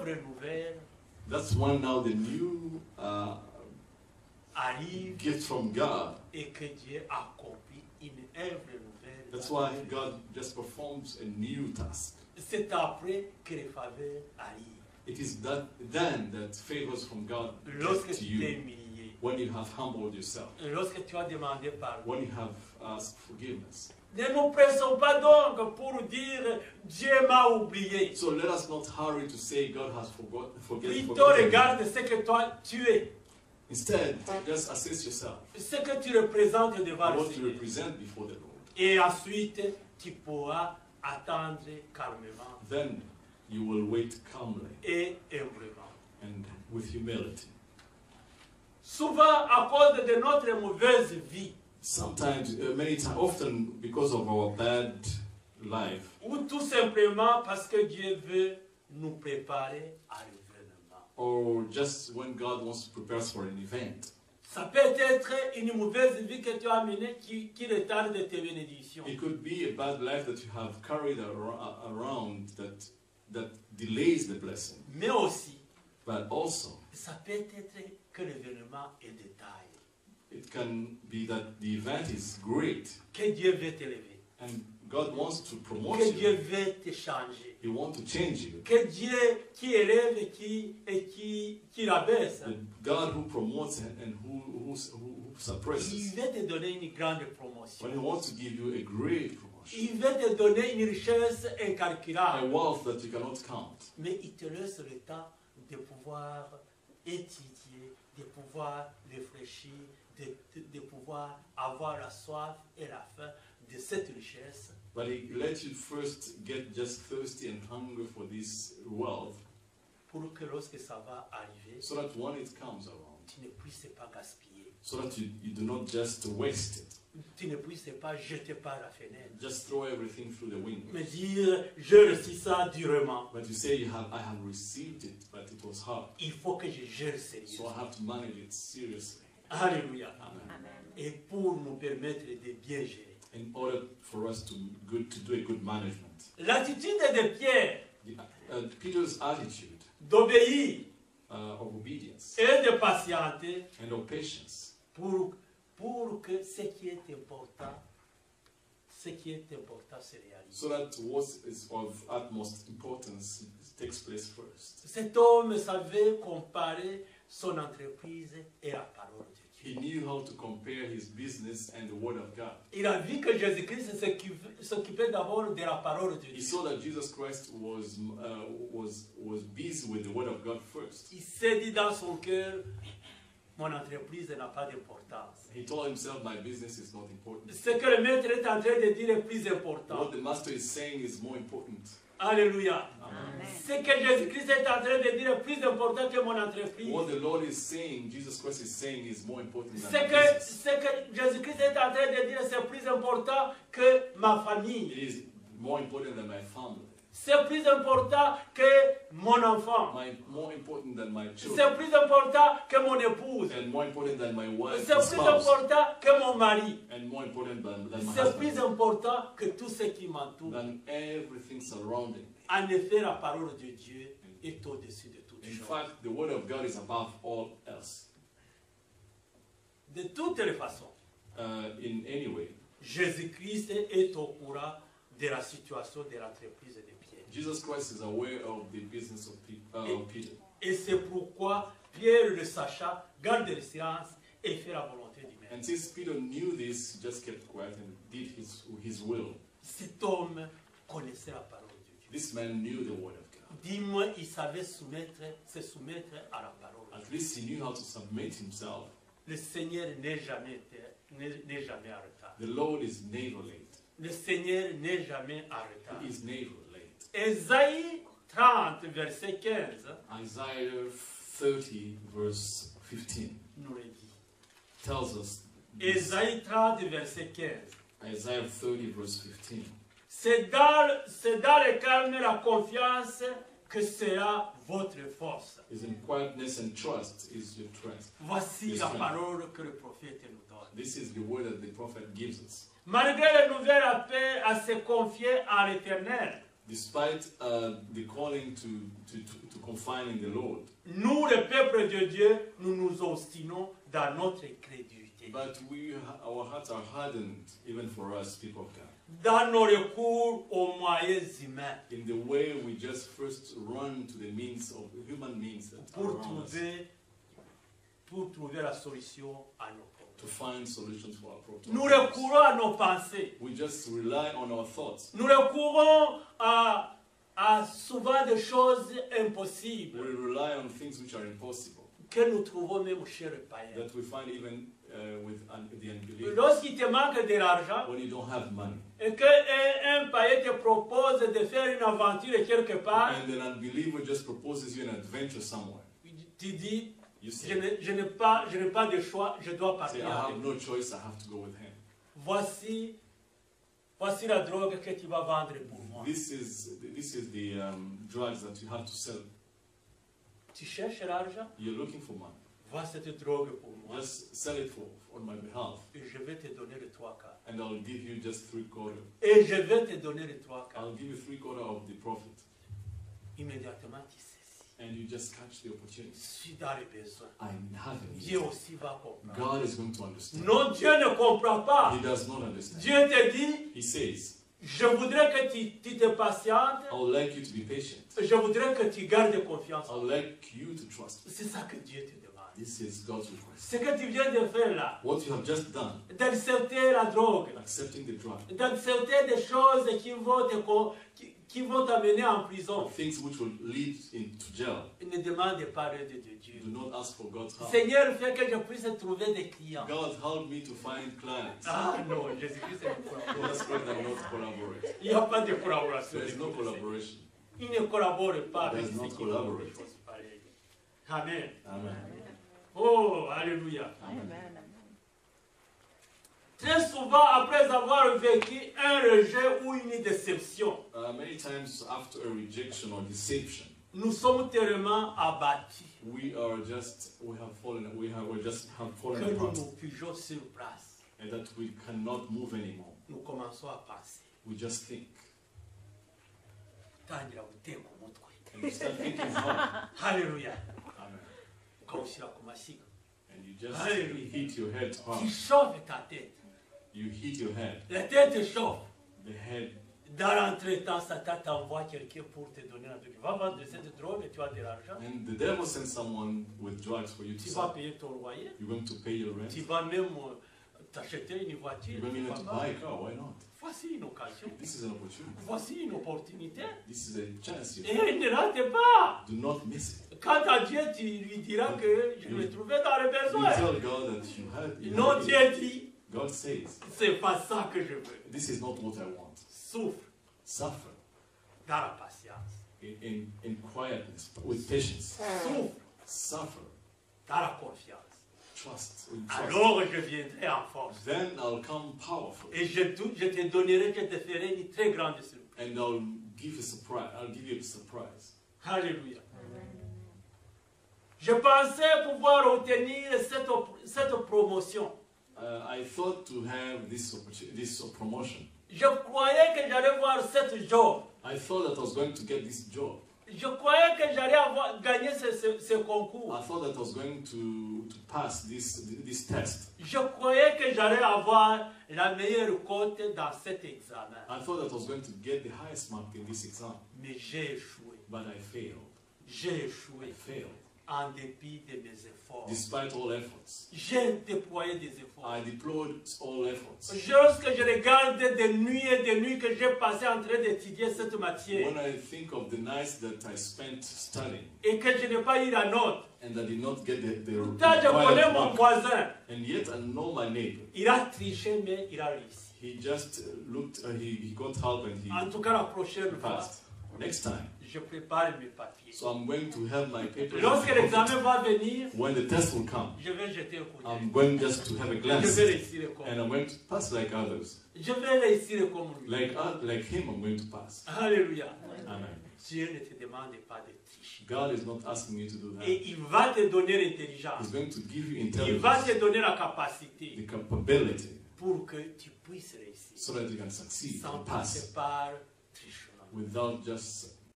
œuvre nouvelle That's when now the new arrive gift from God. et que Dieu accomplit une œuvre nouvelle. That's why God just performs a new task. C'est après que les faveurs arrivent. It is that then that favors from God Lorsque get to tu t'es you humilié, when you have humbled yourself, lorsque tu as demandé pardon. when you have asked forgiveness. Ne nous pressons pas donc pour dire Dieu m'a oublié. So let us not hurry to say God has forgotten. Plutôt regarde ce que toi tu es, Instead, just assess yourself, ce que tu représentes devant le what you Seigneur. represent before the Lord. Et ensuite, tu pourras attendre calmement Then you will wait calmly et humblement. and with humility. Souvent, à cause de notre mauvaise vie, Sometimes, many times, often because of our bad life, ou tout simplement parce que Dieu veut nous préparer à l'événement. or just when God wants to prepare us for an event. Ça peut être une mauvaise vie que tu as menée qui retarde tes bénédictions. It could be a bad life that you have carried around that delays the blessing. Mais aussi, But also, ça peut être que l'événement est de taille, it can be that the event is great que Dieu veut t'élever, and God wants to promote que Dieu you. veut te changer, He wants to change you. que Dieu qui élève et qui rabaisse, The God who promotes and who il suppresses. veut te donner une grande promotion. When He wants to give you a great promotion, Il veut te donner une richesse a incalculable, wealth that you cannot count. mais il te laisse le temps de pouvoir étudier, de pouvoir réfléchir, de pouvoir avoir la soif et la faim de cette richesse. But He lets you first get just thirsty and hungry for this wealth, Pour que lorsque ça va arriver, so that when it comes around, tu ne puisses pas gaspiller. so that you do not just waste it. Tu ne puisses pas jeter par la fenêtre. Just throw everything through the window. Me dire, je reçus ça durement. But you say I have received it, but it was hard. Il faut que je gère So sérieusement. I have to manage it seriously. Alléluia. Amen. Et pour nous permettre de bien gérer. In order for us to do a good management. L'attitude de Pierre Peter's attitude d'obéir of obedience et de patienter and of patience, pour que ce qui est important se réalise. so that what is of utmost importance takes place first. Cet homme savait comparer son entreprise et la parole de Dieu. He knew how to compare his business and the word of God. Il a vu que Jésus-Christ s'occupait d'abord de la parole de He Dieu. saw that Jesus Christ was busy with the word of God first. Il s'est dit dans son cœur, mon entreprise n'a pas d'importance. He told himself, my business is not important. Ce que le maître est en train de dire est plus important. What the master is saying is more important. Alléluia. Amen. Ce que Jésus-Christ est en train de dire est plus important que mon entreprise. What the Lord is saying, Jesus Christ is saying, is more important Ce than my que business. Jésus-Christ est en train de dire, c'est plus important que ma It famille. is more important than my family. C'est plus important que mon enfant. More important than my C'est children. plus important que mon épouse. And more important than my wife C'est and plus spouse. important que mon mari. And more important than my C'est plus husband. important que tout ce qui m'entoure. Than everything surrounding me. En effet, la parole de Dieu est au-dessus de toutes In choses. fact, the word of God is above all else. De toutes les façons, In any way, Jésus-Christ est au courant de la situation de l'entreprise de Pierre. Jesus Christ is aware of the business of Peter. Et c'est pourquoi Pierre, le sachant, garde le silence et fait la volonté du Maître. And since Peter knew this, he just kept quiet and did his will. Cet homme connaissait la parole de Dieu. This man knew the word of God. Dis-moi, il savait se soumettre à la parole. At least he knew how to submit himself. Le Seigneur n'est jamais en retard. The Lord is never late. Le Seigneur n'est jamais en retard. He is never late. Ésaïe 30, verset 15, Isaiah 30, verse 15 nous le dit. tells us this. Ésaïe 30, verset 15. Isaiah 30, verse 15. C'est dans le calme et la confiance que sera votre force. Is in quietness and trust is your trust. Voici Yes, la sir. parole que le prophète nous donne. This is the word that the prophet gives us. Malgré le nouvel appel à se confier à l'Éternel, Despite the calling to confine in the Lord. Nous, le peuple de Dieu, nous nous obstinons dans notre incrédulité, But our hearts are hardened, even for us, people of God. dans nos recours aux moyens humains In the way we just first run to the means of human means that are pour around us, trouver la solution à nos problèmes. to find solutions for our Nous problems. recourons à nos pensées. We just rely on our thoughts. Nous recourons à souvent des choses We impossibles rely on things which are impossible, que nous trouvons même chez les païens. that we find even with the unbelievers. Lorsqu'il te manque de l'argent When you don't have money, et qu'un païen te propose de faire une aventure quelque part, and an unbeliever just proposes you an adventure somewhere, tu dis, you je say, n'ai pas de choix, je dois say, partir I avec have lui. no choice, I have to go with him. Voici la drogue que tu vas vendre pour moi. This is the drugs that you have to sell. Tu cherches l'argent, You're looking for money. vois cette drogue pour moi. Just sell it on my behalf, Et je vais te donner le 3/4. and I'll give you just 3/4. Et je vais te donner le 3/4. I'll give you 3/4 of the profit, Immédiatement, tu sais, and you just catch the je opportunity. suis dans les besoins. I have a Dieu need. aussi va comprendre. God is going to understand. Non, Dieu ne comprend pas. He does not understand. Dieu te dit, He says, je voudrais que tu te patientes, I would like you to be patient. je voudrais que tu gardes confiance. I would like you to trust. C'est ça que Dieu te demande. This is God's request. Ce que tu viens de faire là, What you have just done, d'accepter la drogue, accepting the drug, d'accepter des choses qui vont t'amener en prison, things which will lead into jail, ne demande pas l'aide de Dieu. do not ask for God's help. Seigneur, fais que je puisse trouver des clients. God, help me to find clients. Ah non, Jésus-Christ est le collaborateur. Let's pray that not collaborate. Il n'y a pas de collaboration. There is no collaboration. Il ne collabore pas avec Does ceux not qui font collaborate. des choses pareilles. Amen. Amen. Oh, alléluia. Amen. Très souvent, après avoir vécu un rejet ou une déception, Many times after a rejection or deception, nous sommes tellement abattus we just have fallen que nous apart, nous figeons sur place. and that we cannot move anymore. Nous commençons à penser. We just think, Tangira guteka umutwe. and you start thinking hard. Alléluia. Amen. Ukawushyira ku mashyiga. And you just Hallelujah. hit your head Tu hard. chauffes ta tête. You hit your head. La tête chauffe. The head. Dans l'entretemps, Satan t'envoie quelqu'un pour te donner un truc. Va vendre cette drogue et tu as de l'argent. And the devil sends someone with drugs for you to Tu vas sell. payer ton loyer. You're going to pay your rent. Tu vas même t'acheter une voiture. You're going Tu to vas buy a vendre. car. Why not? Voici une occasion. This is an opportunity. Voici une opportunité. This is a chance. Et ne rate pas. Do not miss it. Quant à Dieu, tu lui diras que je me trouvais dans les You besoins. tell God that you Non, had Dieu it. dit, God says, c'est pas ça que je veux. this is not what I want. Souffre Suffer dans la patience. in quietness, with patience. Souffre Suffer. dans la confiance. Trust. With trust. Alors je viendrai en force. Then I'll come powerful. Et je te donnerai, je te ferai une très grande surprise. And I'll give a surprise. I'll give you a surprise. Alléluia. Je pensais pouvoir obtenir cette promotion. I thought to have this promotion. Je croyais que j'allais voir cette job. I thought that I was going to get this job. Je croyais que j'allais gagner ce concours. I thought that I was going to pass this test. Je croyais que j'allais avoir la meilleure cote dans cet examen. I thought that I was going to get the highest mark in this exam. Mais j'ai échoué. But I failed. J'ai I échoué failed. en dépit de mes efforts. Despite all efforts. J'ai déployé des efforts. I deployed all efforts. Lorsque je regarde des nuits et des nuits que j'ai passées en train d'étudier cette matière When I think of the nights that I spent studying et que je n'ai pas eu la note, and I did not get the pourtant je connais required mon mark, voisin. and yet I know my neighbor. Il a triché, mais il a réussi. He just looked, he got help and he En tout cas, la prochaine fois, passed. Next time, je prépare mes papiers. so I'm going to have my papers. Lorsque l'examen va venir, When the test will come, je vais jeter un coup d'œil. I'm going just to have a Je glance, vais réussir comme and I'm going to pass like others. Je vais réussir comme lui. Like him, I'm going to pass. Alléluia. Amen. Dieu ne te demande pas de tricher. God is not asking you to do that. Et il va te donner l'intelligence. He's going to give you Il va intelligence, te donner la capacité the capability, pour que tu puisses réussir. so that you can succeed Sans and passer pass par trichement. without just